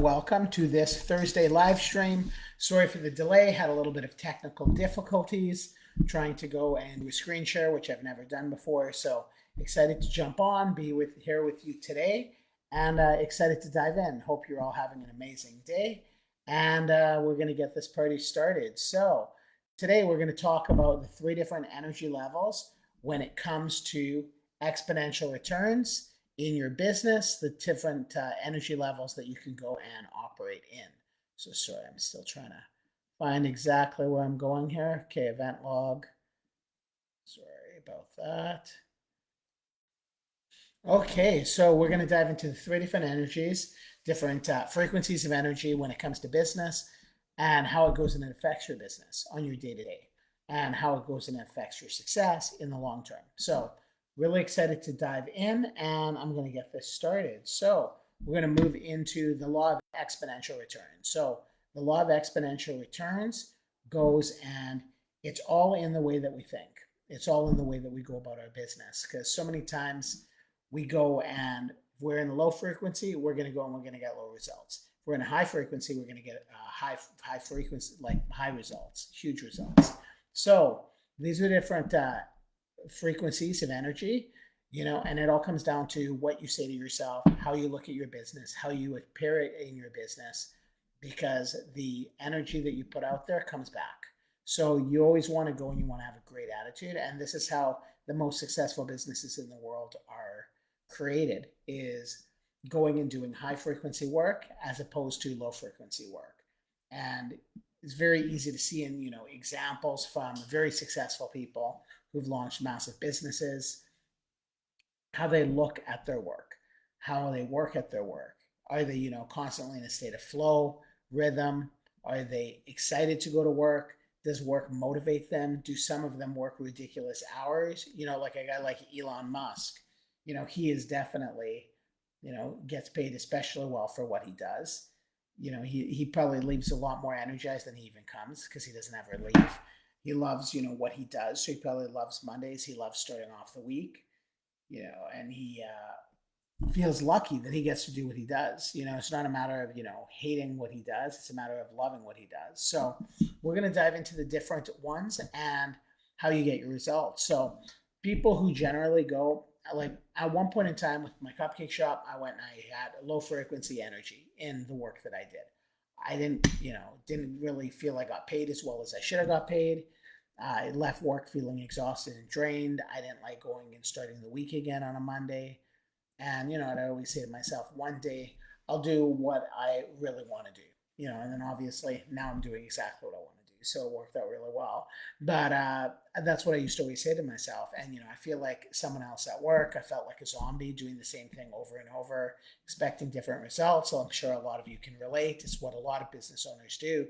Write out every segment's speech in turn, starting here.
welcome to this Thursday live stream. Sorry for the delay, had a little bit of technical difficulties trying to go and do a screen share, which I've never done before. So excited to jump on, be here with you today, and excited to dive in. Hope you're all having an amazing day, and we're going to get this party started. So today we're going to talk about the three different energy levels when it comes to exponential returns in your business, the different energy levels that you can go and operate in. So sorry, I'm still trying to find exactly where I'm going here. Okay, event log. Sorry about that. Okay, so we're going to dive into the three different energies, different frequencies of energy when it comes to business, and how it goes and it affects your business on your day to day, and how it goes and affects your success in the long term. So, really excited to dive in, and I'm going to get this started. So, we're going to move into the law of exponential returns. So, the law of exponential returns goes and it's all in the way that we think. It's all in the way that we go about our business because so many times we go and if we're in a low frequency, we're going to go and we're going to get low results. If we're in a high frequency, we're going to get high frequency, like high results, huge results. So these are different frequencies of energy, and it all comes down to what you say to yourself, how you look at your business, how you appear in your business, because the energy that you put out there comes back. So you always want to go and you want to have a great attitude. And this is how the most successful businesses in the world are created is going and doing high frequency work as opposed to low frequency work. And it's very easy to see in, examples from very successful people who've launched massive businesses, how they look at their work, how they work at their work. Are they, constantly in a state of flow, rhythm? Are they excited to go to work? Does work motivate them? Do some of them work ridiculous hours? Like a guy like Elon Musk, he is definitely, gets paid especially well for what he does. He probably leaves a lot more energized than he even comes because he doesn't ever leave. He loves, what he does. So he probably loves Mondays. He loves starting off the week, and he feels lucky that he gets to do what he does. It's not a matter of, hating what he does. It's a matter of loving what he does. So we're going to dive into the different ones and how you get your results. So people who generally go, like at one point in time with my cupcake shop, I went and I had a low frequency energy in the work that I did. I didn't really feel I got paid as well as I should have got paid. I left work feeling exhausted and drained. I didn't like going and starting the week again on a Monday. And, I always say to myself, one day I'll do what I really want to do, and then obviously now I'm doing exactly what I want to do. So it worked out really well. But that's what I used to always say to myself. And, I feel like someone else at work. I felt like a zombie doing the same thing over and over, expecting different results. So I'm sure a lot of you can relate. It's what a lot of business owners do.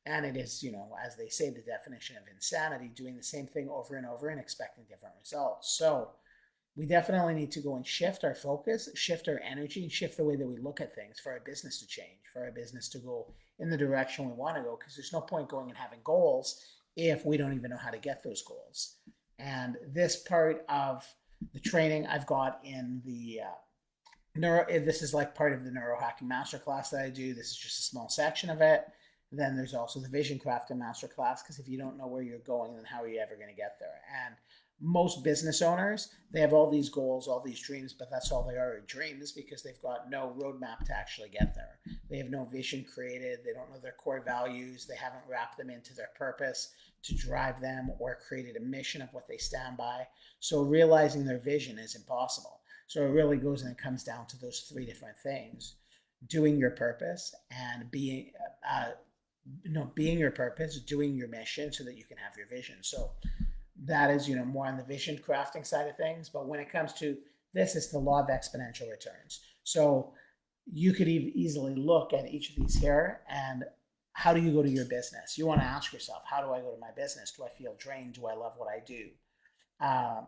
And it is, as they say, the definition of insanity, doing the same thing over and over and expecting different results. So, we definitely need to go and shift our focus, shift our energy, and shift the way that we look at things for our business to change, for our business to go in the direction we want to go. Because there's no point going and having goals if we don't even know how to get those goals. And this part of the training I've got in the this is like part of the neurohacking masterclass that I do. This is just a small section of it. Then there's also the vision crafting masterclass, because if you don't know where you're going, then how are you ever going to get there? And most business owners, they have all these goals, all these dreams, but that's all they are, dreams, because they've got no roadmap to actually get there. They have no vision created. They don't know their core values. They haven't wrapped them into their purpose to drive them or created a mission of what they stand by. So realizing their vision is impossible. So it really goes and it comes down to those three different things: doing your purpose and being your purpose, doing your mission so that you can have your vision. So that is, more on the vision crafting side of things. But when it comes to this, it's the law of exponential returns. So you could easily look at each of these here and how do you go to your business? You want to ask yourself, how do I go to my business? Do I feel drained? Do I love what I do? Uh,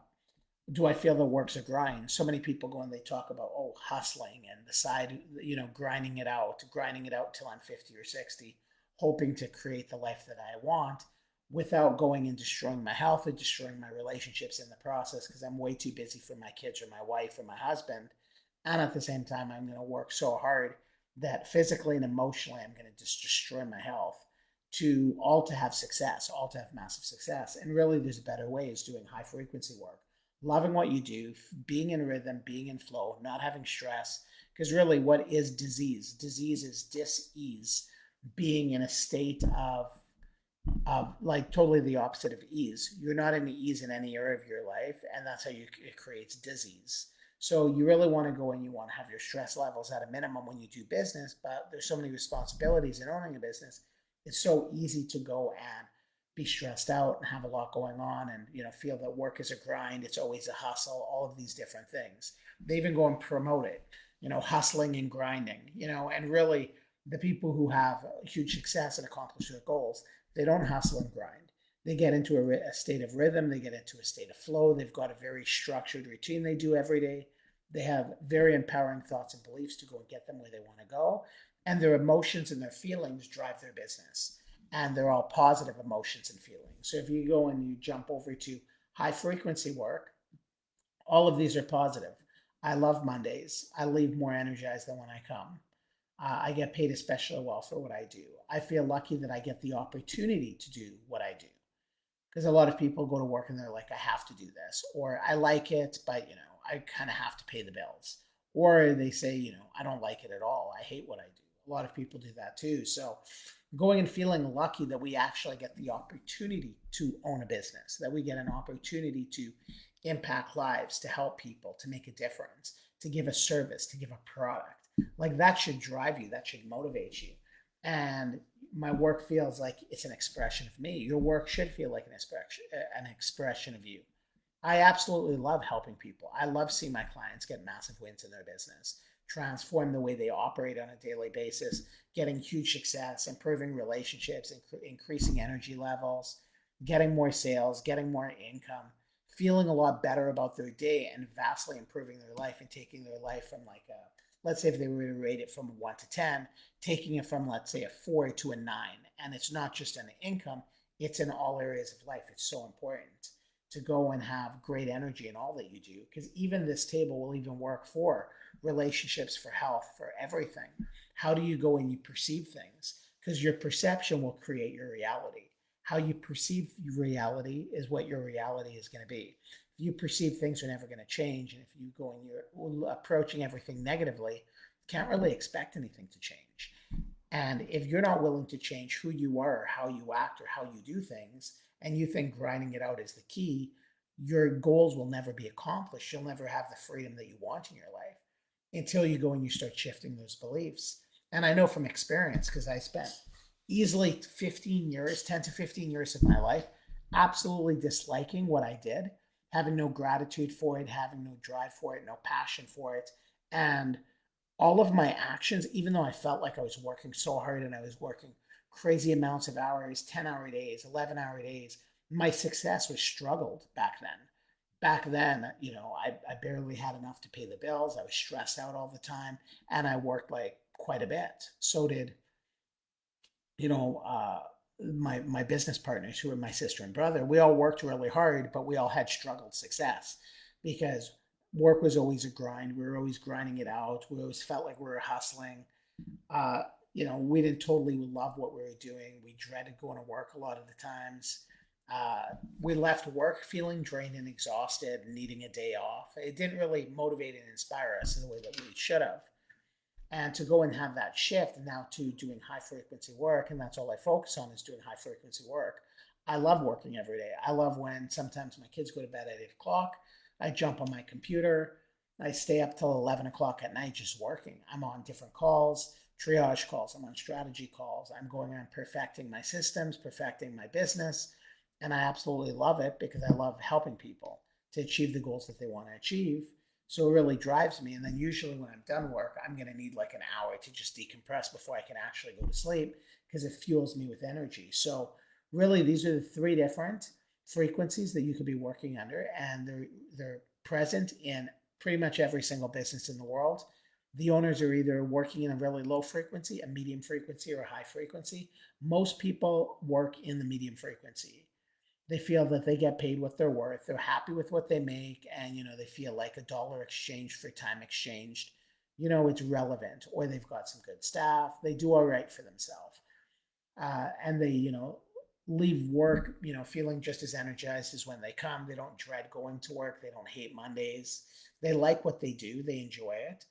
do I feel the work's a grind? So many people go and they talk about, hustling and the side, grinding it out till I'm 50 or 60, hoping to create the life that I want without going and destroying my health and destroying my relationships in the process because I'm way too busy for my kids or my wife or my husband. And at the same time, I'm going to work so hard that physically and emotionally I'm going to just destroy my health, to all to have success, all to have massive success. And really, there's better ways doing high frequency work, loving what you do, being in rhythm, being in flow, not having stress. Because really, what is disease? Disease is dis-ease, being in a state of like totally the opposite of ease. You're not in ease in any area of your life, and that's how it creates disease. So you really want to go and you want to have your stress levels at a minimum when you do business, but there's so many responsibilities in owning a business. It's so easy to go and be stressed out and have a lot going on, and feel that work is a grind, it's always a hustle, all of these different things. They even go and promote it, hustling and grinding, and really the people who have huge success and accomplish their goals, they don't hustle and grind. They get into a state of rhythm. They get into a state of flow. They've got a very structured routine they do every day. They have very empowering thoughts and beliefs to go and get them where they want to go. And their emotions and their feelings drive their business. And they're all positive emotions and feelings. So if you go and you jump over to high frequency work, all of these are positive. I love Mondays. I leave more energized than when I come. I get paid especially well for what I do. I feel lucky that I get the opportunity to do what I do, because a lot of people go to work and they're like, I have to do this, or I like it, but I kind of have to pay the bills, or they say, I don't like it at all. I hate what I do. A lot of people do that too. So going and feeling lucky that we actually get the opportunity to own a business, that we get an opportunity to impact lives, to help people, to make a difference, to give a service, to give a product. Like that should drive you, that should motivate you. And my work feels like it's an expression of me. Your work should feel like an expression of you. I absolutely love helping people. I love seeing my clients get massive wins in their business, transform the way they operate on a daily basis, getting huge success, improving relationships, increasing energy levels, getting more sales, getting more income, feeling a lot better about their day, and vastly improving their life and taking their life from like a, let's say if they were to rate it from 1 to 10, taking it from, let's say, a 4 to a 9. And it's not just an income, it's in all areas of life. It's so important to go and have great energy in all that you do, because even this table will even work for relationships, for health, for everything. How do you go and you perceive things? Because your perception will create your reality. How you perceive reality is what your reality is going to be. If you perceive things are never going to change, and if you go and you're approaching everything negatively, you can't really expect anything to change. And if you're not willing to change who you are, how you act, or how you do things, and you think grinding it out is the key, your goals will never be accomplished. You'll never have the freedom that you want in your life until you go and you start shifting those beliefs. And I know from experience, because I spent easily 15 years, 10 to 15 years of my life, absolutely disliking what I did, having no gratitude for it, having no drive for it, no passion for it. And all of my actions, even though I felt like I was working so hard and I was working crazy amounts of hours, 10-hour days, 11-hour days, my success was struggled back then. Back then, I barely had enough to pay the bills. I was stressed out all the time, and I worked like quite a bit. So did, you know, uh, my business partners, who were my sister and brother. We all worked really hard, but we all had struggled success, because work was always a grind. We were always grinding it out. We always felt like we were hustling. Uh, we didn't totally love what we were doing. We dreaded going to work a lot of the times. We left work feeling drained and exhausted, and needing a day off. It didn't really motivate and inspire us in the way that we should have. And to go and have that shift now to doing high frequency work, and that's all I focus on, is doing high frequency work. I love working every day. I love when sometimes my kids go to bed at 8 o'clock. I jump on my computer. I stay up till 11 o'clock at night just working. I'm on different calls, triage calls. I'm on strategy calls. I'm going on perfecting my systems, perfecting my business. And I absolutely love it, because I love helping people to achieve the goals that they want to achieve. So it really drives me. And then usually when I'm done work, I'm going to need like an hour to just decompress before I can actually go to sleep, because it fuels me with energy. So really, these are the three different frequencies that you could be working under, and they're present in pretty much every single business in the world. The owners are either working in a really low frequency, a medium frequency, or a high frequency. Most people work in the medium frequency. They feel that they get paid what they're worth. They're happy with what they make, and they feel like a dollar exchanged for time exchanged. it's relevant, or they've got some good staff, they do all right for themselves, and they, leave work, feeling just as energized as when they come. They don't dread going to work. They don't hate Mondays. They like what they do. They enjoy it.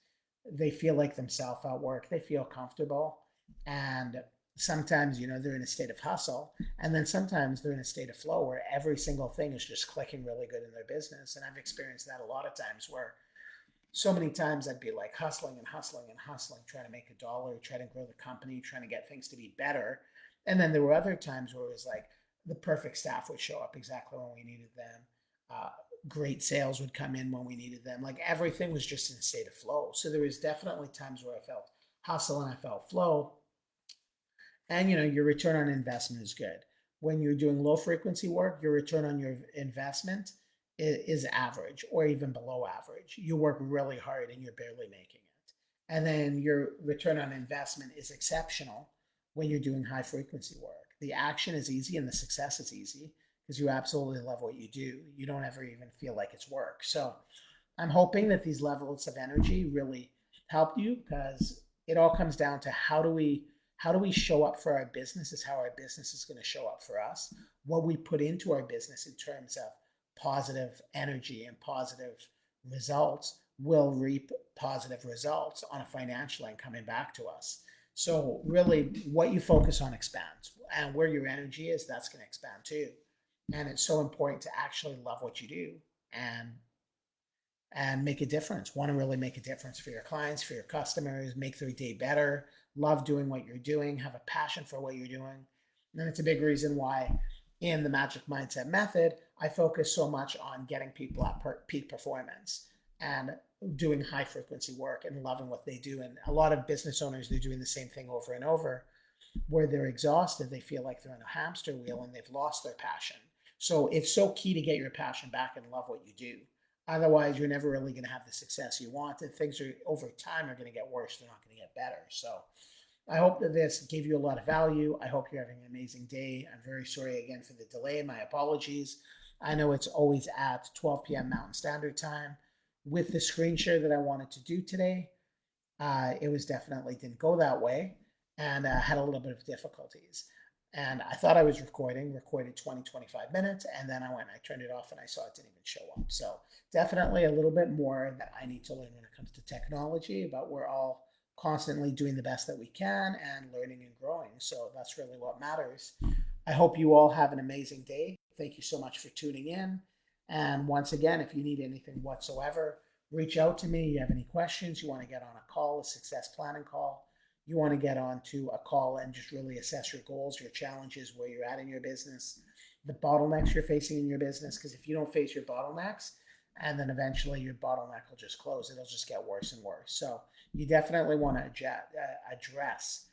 They feel like themselves at work. They feel comfortable. And sometimes, they're in a state of hustle. And then sometimes they're in a state of flow where every single thing is just clicking really good in their business. And I've experienced that a lot of times where so many times I'd be like hustling and hustling and hustling, trying to make a dollar, trying to grow the company, trying to get things to be better. And then there were other times where it was like the perfect staff would show up exactly when we needed them. Uh, Great sales would come in when we needed them. Like everything was just in a state of flow. So there was definitely times where I felt hustle and I felt flow. And your return on investment is good. When you're doing low frequency work, your return on your investment is average or even below average. You work really hard and you're barely making it. And then your return on investment is exceptional when you're doing high frequency work. The action is easy and the success is easy because you absolutely love what you do. You don't ever even feel like it's work. So I'm hoping that these levels of energy really help you, because it all comes down to how do we show up for our business is how our business is going to show up for us. What we put into our business in terms of positive energy and positive results will reap positive results on a financial end coming back to us. So really what you focus on expands, and where your energy is, that's going to expand too. And it's so important to actually love what you do and make a difference. Want to really make a difference for your clients, for your customers, make their day better, love doing what you're doing, have a passion for what you're doing. And it's a big reason why in the Magic Mindset Method, I focus so much on getting people at peak performance and doing high frequency work and loving what they do. And a lot of business owners, they're doing the same thing over and over, where they're exhausted. They feel like they're in a hamster wheel and they've lost their passion. So it's so key to get your passion back and love what you do. Otherwise, you're never really going to have the success you want, and things are over time are going to get worse. They're not going to get better. So I hope that this gave you a lot of value. I hope you're having an amazing day. I'm very sorry again for the delay. My apologies. I know it's always at 12 p.m. Mountain Standard Time. With the screen share that I wanted to do today, it was definitely didn't go that way, and had a little bit of difficulties. And I thought I was recorded 20, 25 minutes. And then I turned it off and I saw it didn't even show up. So definitely a little bit more that I need to learn when it comes to technology, but we're all constantly doing the best that we can and learning and growing. So that's really what matters. I hope you all have an amazing day. Thank you so much for tuning in. And once again, if you need anything whatsoever, reach out to me. You have any questions, you want to get on a call, a success planning call, you want to get onto a call and just really assess your goals, your challenges, where you're at in your business, the bottlenecks you're facing in your business. Because if you don't face your bottlenecks, and then eventually your bottleneck will just close, it'll just get worse and worse. So you definitely want to address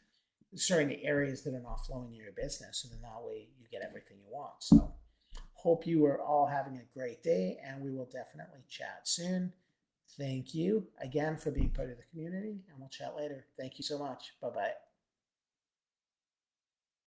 certain areas that are not flowing in your business, and then that way you get everything you want. So hope you are all having a great day, and we will definitely chat soon. Thank you again for being part of the community, and we'll chat later. Thank you so much. Bye bye.